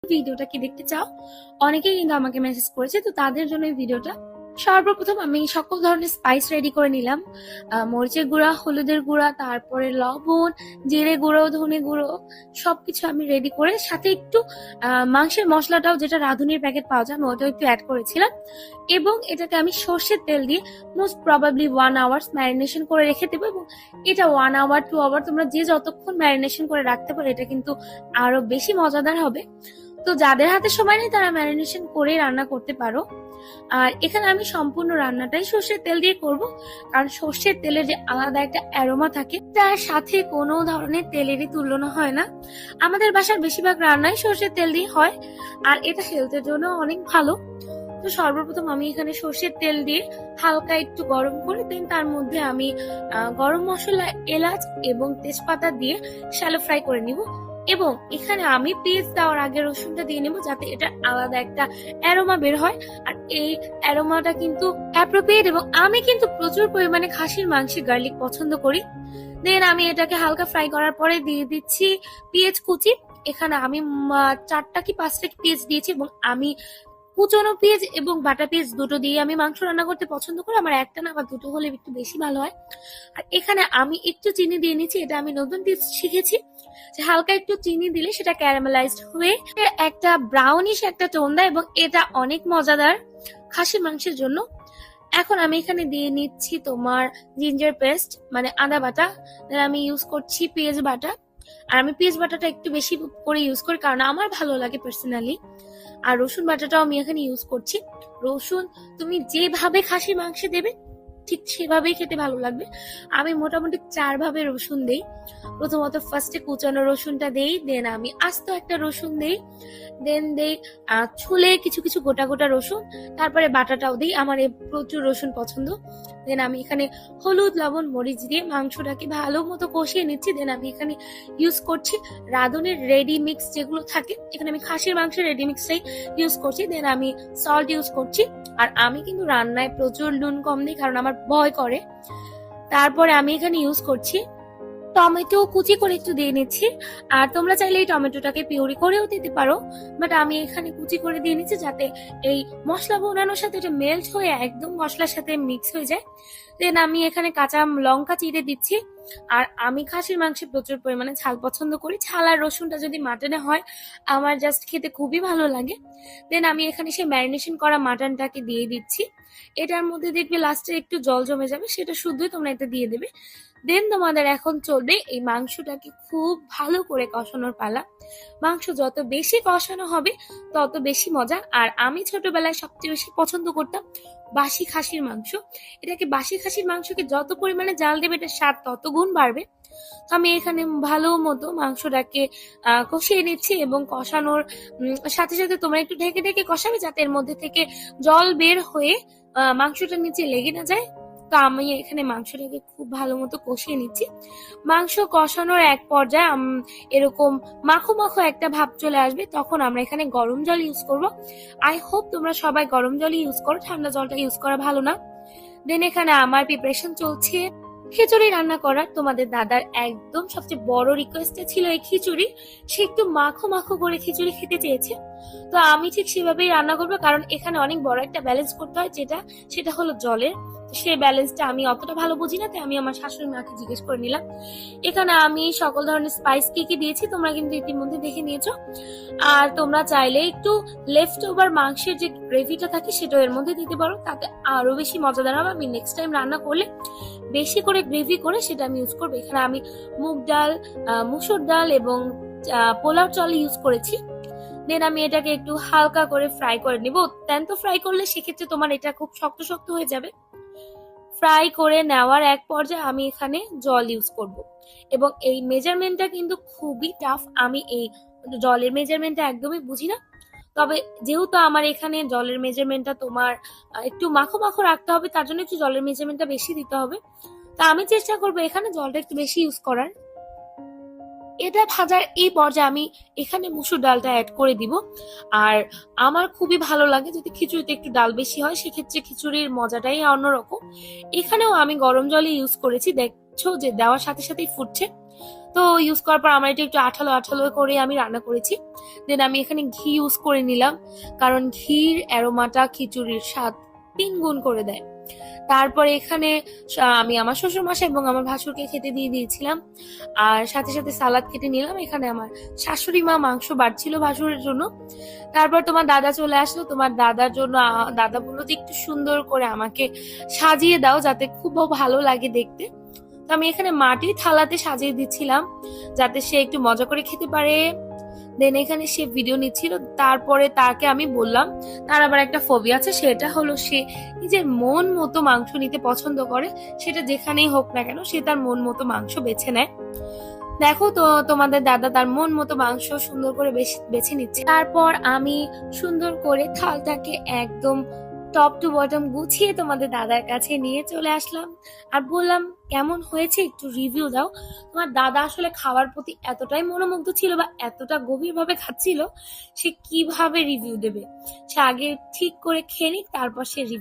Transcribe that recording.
ভিডিওটা কি দেখতে চাও? অনেকেই কিন্তু আমাকে মেসেজ করেছে, তো তাদের জন্য এই ভিডিওটা। সর্বপ্রথম আমি সকল ধরনের স্পাইস রেডি করে নিলাম। মরিচের গুঁড়া, হলুদের গুঁড়া, তারপরে লবণ, জিরে গুঁড়ো, ধনে গুঁড়ো, সবকিছু আমি রেডি করে সাথে একটু মাংসের মশলাটাও, যেটা রাঁধুনির প্যাকেট পাওয়া যায়, আমি ওটাও একটু অ্যাড করেছিলাম। এবং এটাকে আমি সর্ষের তেল দিয়ে মোস্ট প্রবাবলি 1 আওয়ার ম্যারিনেশন করে রেখে দেবো। এবং এটা 1 আওয়ার 2 আওয়ার তোমরা যে যতক্ষণ ম্যারিনেশন করে রাখতে পারো, এটা কিন্তু আরো বেশি মজাদার হবে। তো যাদের হাতে সময় নেই তারা ম্যারিনেশন করে রান্না করতে পারো। আর এখানে আমি সম্পূর্ণ রান্নাটাই সর্ষের তেল দিয়ে করব, কারণ সর্ষের তেলের যে আলাদা একটা অ্যারোমা থাকে, তার সাথে কোনো ধরনের তেলেরই তুলনা হয় না। আমাদের বাসার বেশিরভাগ রান্নাই সর্ষের তেল দিয়ে হয়, আর এটা হেলথের জন্য অনেক ভালো। তো সর্বপ্রথম আমি এখানে সর্ষের তেল দিয়ে হালকা একটু গরম করে দেন তার মধ্যে আমি গরম মশলা, এলাচ এবং তেজপাতা দিয়ে শ্যালো ফ্রাই করে নিব। এবং এখানে আমি পেঁয়াজ দেওয়ার আগে রসুনটা দিয়ে নেবো, যাতে এটা আলাদা একটা অ্যারোমা বের হয়। আর এই অ্যারোমাটা কিন্তু অ্যাপ্রোপ্রিয়েট, এবং আমি কিন্তু প্রচুর পরিমাণে খাসির মাংসে গার্লিক পছন্দ করি। দেন আমি এটাকে হালকা ফ্রাই করার পরে দিয়ে দিচ্ছি পেঁয়াজ কুচি। এখানে আমি 4টা কি 5টা পেঁয়াজ দিয়েছি, এবং আমি কুচনো পেঁয়াজ এবং বাটা পেঁয়াজ দুটো দিয়ে আমি মাংস রান্না করতে পছন্দ করি। আমার একটা না বা দুটো হলে একটু বেশি ভালো হয়। আর এখানে আমি একটু চিনি দিয়ে নিচ্ছি, এটা আমি নতুন টিপস শিখেছি যে হালকা একটু চিনি দিলে সেটা ক্যারামেলাইজড হয়ে একটা ব্রাউনিশ একটা টোন দেয়, এবং এটা অনেক মজাদার খাসির মাংসের জন্য। এখন আমি এখানে দিয়ে নিচ্ছি তোমার জিঞ্জার পেস্ট, মানে আদা বাটা। আমি ইউজ করছি পেঁয়াজ বাটা, আর আমি পেঁয়াজ বাটাটা একটু বেশি করে ইউজ করি কারণ আমার ভালো লাগে পার্সোনালি। আর রসুন বাটাটাও আমি এখানে ইউজ করছি। রসুন তুমি যেভাবে খাসির মাংসে দেবে ঠিক সেভাবেই খেতে ভালো লাগবে। আমি মোটামুটি 4 ভাবে রসুন দেই। প্রথমত ফার্স্টে কুচানো রসুনটা দেই, দেন আমি আস্ত একটা রসুন দেই, দেন দেই ছুলে কিছু কিছু গোটা গোটা রসুন, তারপরে বাটাটাও দিই। আমার প্রচুর রসুন পছন্দ। দেন আমি এখানে হলুদ, লবণ, মরিচ দিয়ে মাংসটাকে ভালো মতো কষিয়ে নিচ্ছি। দেন আমি এখানে ইউজ করছি রাঁধুনির রেডি মিক্স যেগুলো থাকে, এখানে আমি খাসির মাংসের রেডি মিক্সটাই ইউজ করছি। দেন আমি সল্ট ইউজ করছি। আর আমি কিন্তু রান্নায় প্রচুর নুন কম দিই কারণ আমার ভয় করে। তারপরে আমি এখানে ইউজ করছি টমেটো কুচি করে একটু দিয়ে নিচ্ছি। আর তোমরা চাইলে এই টমেটোটাকে পিউরি করেও দিতে পারো, বাট আমি এখানে কুচি করে দিয়ে নিচ্ছি যাতে এই মশলা বানানোর সাথে এটা মেল্ট হয়ে একদম মশলার সাথে মিক্স হয়ে যায়। দেন আমি এখানে কাঁচা লঙ্কা চিড়ে দিচ্ছি। আর আমি খাসির মাংসে প্রচুর পরিমাণে ঝাল পছন্দ করি। ঝাল আর রসুনটা যদি মাটনে হয় আমার জাস্ট খেতে খুবই ভালো লাগে। দেন আমি এখানে সেই ম্যারিনেশন করা মাটনটাকে দিয়ে দিচ্ছি। এটার মধ্যে দেখবে লাস্টে একটু জল জমে যাবে, সেটা শুদ্ধই তোমরা এটা দিয়ে দেবে। দেন তোমাদের এখন চলবে এই মাংসটাকে খুব ভালো করে কষানোর পালা। মাংস যত বেশি কষানো হবে তত বেশি মজা। আর আমি ছোটবেলায় সবচেয়ে বেশি পছন্দ করতাম বাসি খাসির মাংস। এটাকে বাসি খাসির মাংসকে যত পরিমাণে জাল দেবে এটা স্বাদ তত গুণ বাড়বে। তো আমি এখানে ভালো মতো মাংসটাকে কষিয়ে নিচ্ছি, এবং কষানোর সাথে সাথে তোমরা একটু ঢেকে ঢেকে কষাবে যাতে এর মধ্যে থেকে জল বের হয়ে মাংসটার নিচে লেগে না যায়। তো আমি এখানে মাংসটাকে খুব ভালো মতো কষিয়ে নিচ্ছি। মাংস কষানোর এক পর্যায়ে এরকম মাখো মাখো একটা ভাব চলে আসবে, তখন আমরা এখানে গরম জল ইউজ করব। আই হোপ তোমরা সবাই গরম জলই ইউজ করো, ঠান্ডা জলটা ইউজ করা ভালো না। দেন এখানে আমার প্রিপারেশন চলছে খিচুড়ি রান্না করার। তোমাদের দাদার একদম সবচেয়ে বড় রিকোয়েস্টটা ছিল এই খিচুড়ি। সে একটু মাখো মাখো করে খিচুড়ি খেতে চেয়েছে, তো আমি ঠিক সেভাবেই রান্না করবো, কারণ এখানে অনেক বড় একটা ব্যালেন্স করতে হয়, সেটা হলো জলের। সেই ব্যালেন্সটা আমি অতটা ভালো বুঝি না, তাই আমি আমার শাশুড়ি মাকে জিজ্ঞেস করে নিলাম। এখানে আমি সকল ধরনের স্পাইস কি কি দিয়েছি তোমরা কিন্তু ইতিমধ্যে দেখে নিয়েছো। আর তোমরা চাইলে একটু লেফট ওভার মাংসের যে গ্রেভিটা থাকে সেটা এর মধ্যে দিতে পারো, তাতে আরো বেশি মজাদার হবে। আমি নেক্সট টাইম রান্না করলে বেশি করে গ্রেভি করে সেটা আমি ইউজ করবো। এখানে আমি মুগ ডাল, মুসুর ডাল এবং পোলাও চাল ইউজ করেছি। দেন আমি এটাকে একটু হালকা করে ফ্রাই করে নিব। অত্যন্ত ফ্রাই করলে সেক্ষেত্রে তোমার এটা খুব শক্ত শক্ত হয়ে যাবে। ফ্রাই করে নেওয়ার এক পর্যায়ে আমি এখানে জল ইউজ করব, এবং এই মেজারমেন্টটা কিন্তু খুবই টাফ। আমি এই জলের মেজারমেন্টটা একদমই বুঝি না, তবে যেহেতু আমার এখানে জলের মেজারমেন্টটা তোমার একটু মাখো মাখো রাখতে হবে, তার জন্য একটু জলের মেজারমেন্টটা বেশি দিতে হবে। তা আমি চেষ্টা করবো এখানে জলটা একটু বেশি ইউজ করার। এটা ভাজার এই পর্যায়ে আমি এখানে মুসুর ডালটা অ্যাড করে দিব। আর আমার খুবই ভালো লাগে যদি খিচুড়িতে একটু ডাল বেশি হয়, সেক্ষেত্রে খিচুড়ির মজাটাই অন্যরকম। এখানেও আমি গরম জলই ইউজ করেছি, দেখছো যে দেওয়ার সাথে সাথেই ফুটছে। তো ইউজ করার পর আমার এটা একটু আঠালো আঠালো করে আমি রান্না করেছি। দেন আমি এখানে ঘি ইউজ করে নিলাম, কারণ ঘির অ্যারোমাটা খিচুড়ির স্বাদ 3 গুণ করে দেয়। তারপরে এখানে আমি আমার শ্বশুর মশাই এবং আমার ভাসুরকে খেতে দিয়ে দিয়েছিলাম, আর সাথে সাথে সালাদ কেটে নিলাম। এখানে আমার শাশুড়ি মা মাংস বাড়ছিল ভাসুরের জন্য। তারপর তোমার দাদা চলে আসলো, তোমার দাদার জন্য দাদা বললো যে একটু সুন্দর করে আমাকে সাজিয়ে দাও যাতে খুব ভালো লাগে দেখতে। তো আমি এখানে মাটির থালাতে সাজিয়ে দিচ্ছিলাম যাতে সে একটু মজা করে খেতে পারে। দেন এখানে সে ভিডিও নিচ্ছিল। তারপরে তাকে আমি বললাম, তার আবার একটা ফোবিয়া আছে, সেটা হলো সে নিজের মন মতো মাংস নিতে পছন্দ করে। সেটা যেখানেই হোক না কেন সে তার মন মতো মাংস বেছে নেয়। দেখো তো তোমাদের দাদা তার মন মতো মাংস সুন্দর করে বেছে নিচ্ছে। তারপর আমি সুন্দর করে থালটাকে একদম টপ টু বটম গুছিয়ে তোমাদের দাদার কাছে নিয়ে চলে আসলাম আর বললাম, কেমন হয়েছে একটু রিভিউ দাও। তোমার দাদা আসলে খাওয়ার প্রতি এতটাই মনোমুগ্ধ ছিল বা এতটা গভীরভাবে খাচ্ছিল, সে কিভাবে রিভিউ দেবে। সে আগে ঠিক করে খেয়ে নিক, তারপর সে